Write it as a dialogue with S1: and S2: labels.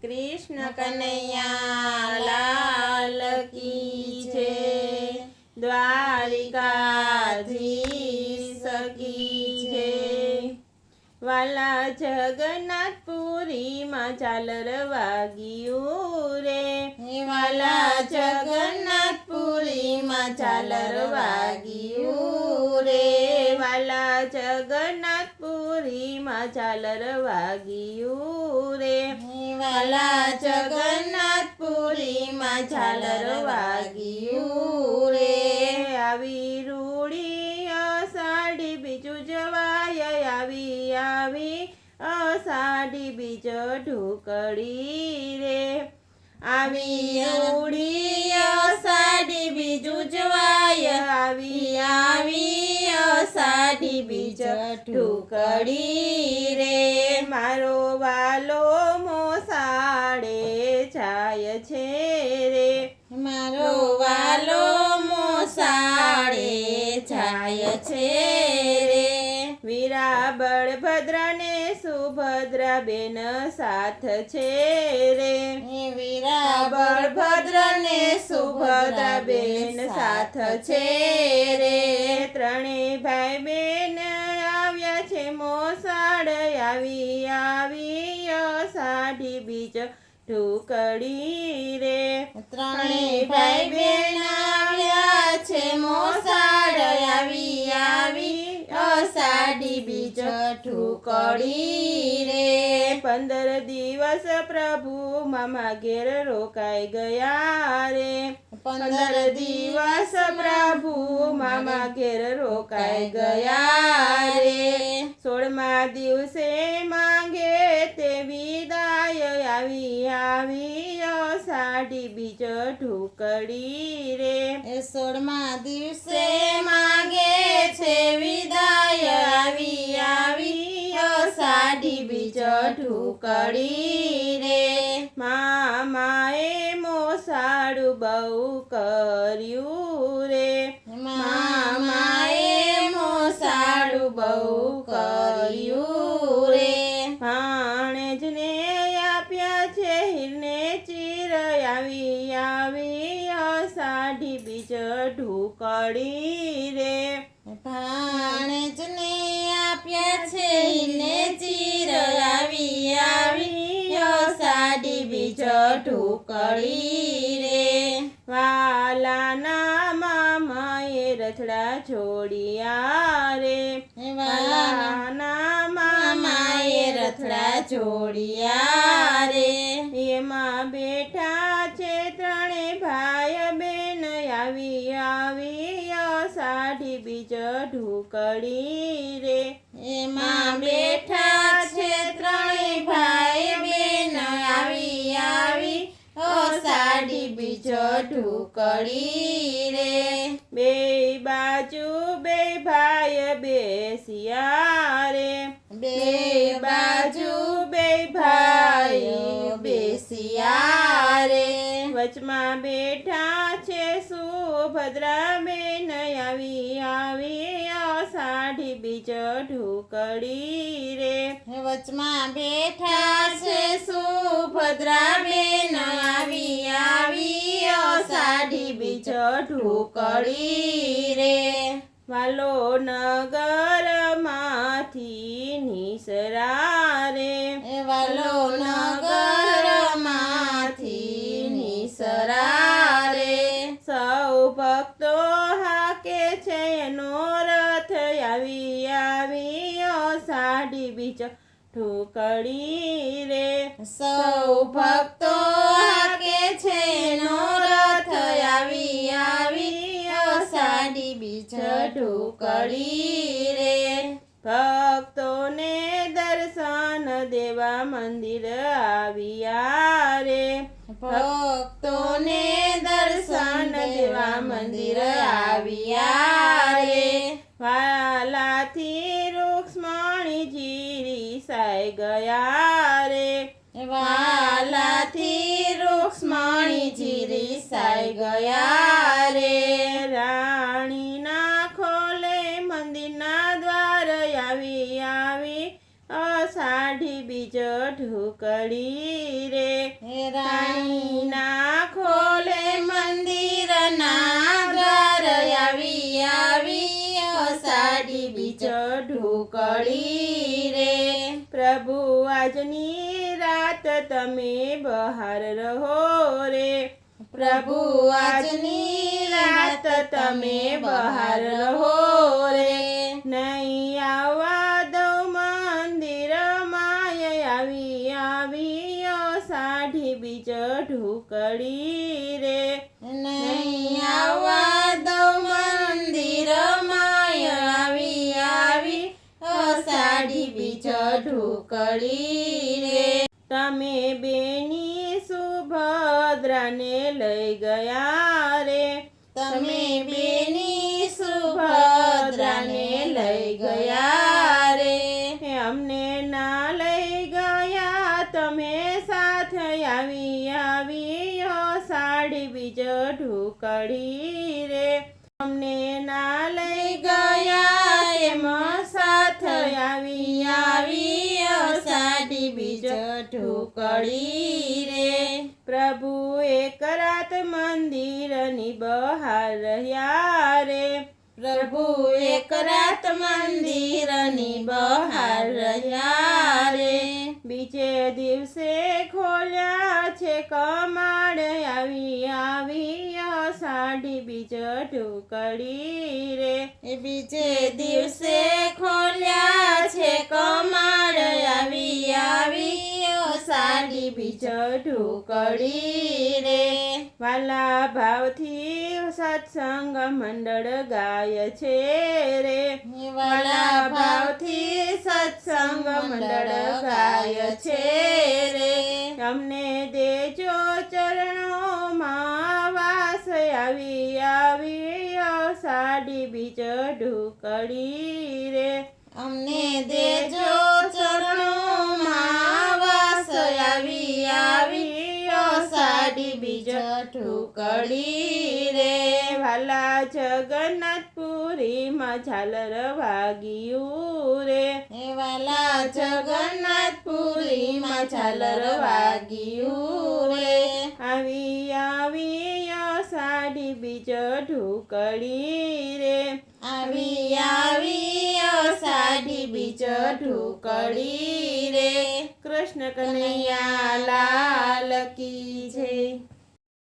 S1: कृष्ण कन्हैया लाल की जय। द्वारिकाधीश की जय। वाला जगन्नाथपुरी में झालर वाग्યું रे। वाला जगन्नाथपुरी में झालर वाग्યું रे। वाला जगन्नाथपुरी में झालर वाग्યું रे। वाला जगन्नाथपुरी में झालर वाग्યું रे। આવી રૂડી અષાઢી બીજું જવાય આવી આવી અષાઢી બીજ ઢુકડી રે। આવી રૂડી અષાઢી બીજું જવાય આવી આવી અષાઢી બીજ ઢુકડી રે। મારો વાલો મોસાળે જાય છે રે। મારો વાલો મોસાળે જાય છે રે। વીરા બળભદ્ર ને સુભદ્રા બેન સાથ છે રે। વીરા બળભદ્ર ને સુભદ્રા બેન સાથ છે રે। ત્રણે ભાઈ બેન આવ્યા છે મોસાળ આવી આવી અષાઢી બીજ ઢુકડી રે। ત્રણે ભાઈ બેન આવ્યા છે મોસાળ આવી આવી અષાઢી બીજ ઢુકડી રે। 15 દિવસ પ્રભુ મામા ઘેર રોકાઈ ગયા રે। 15 દિવસ પ્રભુ મામા ઘેર રોકાઈ ગયા રે। 16મા દિવસે માંગે તે વિદાય આવી આવી અષાઢી બીજ ઢુકડી રે। 16મા દિવસે માંગે છે વિદાય આવી આવી અષાઢી બીજ ઢુકડી રે। મામાએ મોસાળું બહુ કર્યું રે। મામાએ મોસાળું બહુ કર્યું રે। ભાણેજને આપ્યા છે હીરને ચીર આવી આવી અષાઢી બીજ ઢુકડી રે। ભાણેજને આપ્યા છે હીરને ચીર આવી આવી અષાઢી બીજ ઢુકડી રે। વાલાના મામાએ રથડા છોડ્યા રે। વાલાના મામાએ રથડા છોડ્યા રે। એમાં બેઠા છે ત્રણે ભાઈ બેન આવી આવી અષાઢી બીજ ઢુકડી રે। એમાં બેઠા છે ત્રણે ભાઈ બેન આવી આવી અષાઢી બીજ ઢુકડી રે। બે બાજુ બે ભાઈ બેસ્યા રે। બે બાજુ બે ભાઈ બેસ્યા રે। વચમાં બેઠા છે સુભદ્રા બેન આવી આવી અષાઢી બીજ ઢુકડી રે। વચમાં બેઠા છે સુભદ્રા બેન આવી આવી અષાઢી બીજ ઢુકડી રે। વાલો નગરમાંથી નિસરા રે। વાલો નગરમાંથી નિસરા રે। સૌ ભક્તો હાકે છે એનો રથ આવી આવી અષાઢી બીજ ઢુકડી રે। સૌ ભક્તો હાકે છે એનો રથ આવી આવી અષાઢી બીજ ઢુકડી રે। ભક્તોને દર્શન દેવા મંદિર આવ્યા રે। ભક્તોને દર્શન દેવા મંદિર આવ્યા રે। વાલાથી રૂક્ષ્મણીજી રીસાઈ ગયા રે। વાલાથી રૂક્ષ્મણીજી રીસાઈ ગયા રે। રાણીના ખોલે મંદિરના દ્વાર આવી આવી અષાઢી બીજ ઢુકડી રે
S2: રાણીના ખોલે મંદિરના દ્વાર આવી આવી અષાઢી બીજ ઢુકડી રે
S1: પ્રભુ આજની રાત તમે બહાર રહો રે
S2: પ્રભુ આજની રાત તમે બહાર રહો રે
S1: નહીં આવવા દઉં મંદિરમાં આવી આવી અષાઢી બીજ ઢુકડી રે
S2: નહીં આવવા દઉં મંદિરમાં આવી આવી અષાઢી બીજ ઢુકડી રે
S1: તમે બેની સુભદ્રાને લઈ ગયા રે
S2: તમે બેની સુભદ્રાને લઈ ગયા રે
S1: અમને ના લઈ ગયા તમે સાથે આવી આવી અષાઢી બીજ ઢુકડી રે અમને ના લઈ ગયા એમ સાથે આવી આવી
S2: અષાઢી બીજ ઢુકડી રે
S1: પ્રભુ એક રાત મંદિરની બહાર રહ્યા રે
S2: પ્રભુ એક રાત મંદિરની બહાર રહ્યા રે
S1: બીજે દિવસે ખોલ્યા છે કમાડ આવી આવી અષાઢી બીજ ઢુકડી રે
S2: બીજે દિવસે ખોલ્યા છે કમાડ આવી આવી અષાઢી બીજ ઢુકડી રે
S1: વાલા ભાવથી સત્સંગ મંડળ ગાય છે રે
S2: વાલા ભાવથી સત્સંગ મંડળ ગાય છે રે
S1: તમને દેજો ચરણોમાં વાસ આવી આવી અષાઢી બીજ ઢુકડી રે
S2: અમને દેજો ચરણોમાં વાસ આવી આવી અષાઢી બીજ ઢુકડી રે
S1: વાલા જગન્નાથપુરીમાં ઝાલર વાગ્યું રે
S2: વાલા જગન્નાથપુરીમાં ઝાલર વાગ્યું રે
S1: આવી આવી અષાઢી બીજ ઢુકડી રે
S2: આવી આવી અષાઢી બીજ ઢુકડી રે
S1: કૃષ્ણ કનૈયા લાલ કી જય.